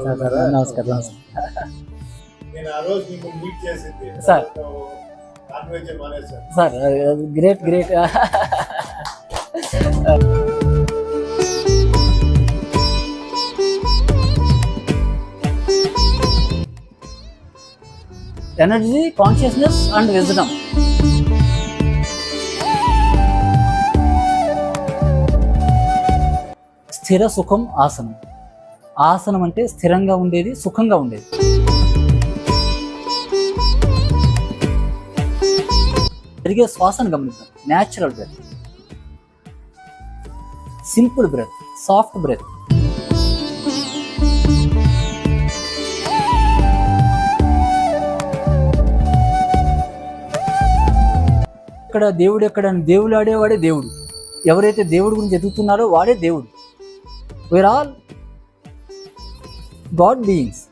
నమస్కారం. నేను ఆ రోజు మీకు మీట్ చేసింది సార్. నాన్ వెజ్ మానేశాను. Sir great great. Energy, consciousness and wisdom. స్థిర సుఖం ఆసనం. ఆసనం అంటే స్థిరంగా ఉండేది, సుఖంగా ఉండేది. జరిగే శ్వాసను గమనిద్దాం. Natural breath, simple breath, soft breath. ఇక్కడ దేవుడు ఎక్కడ? దేవుడు ఆడేవాడే దేవుడు. ఎవరైతే దేవుడి గురించి ఎదుగుతున్నారో వాడే దేవుడు. We are all God beings.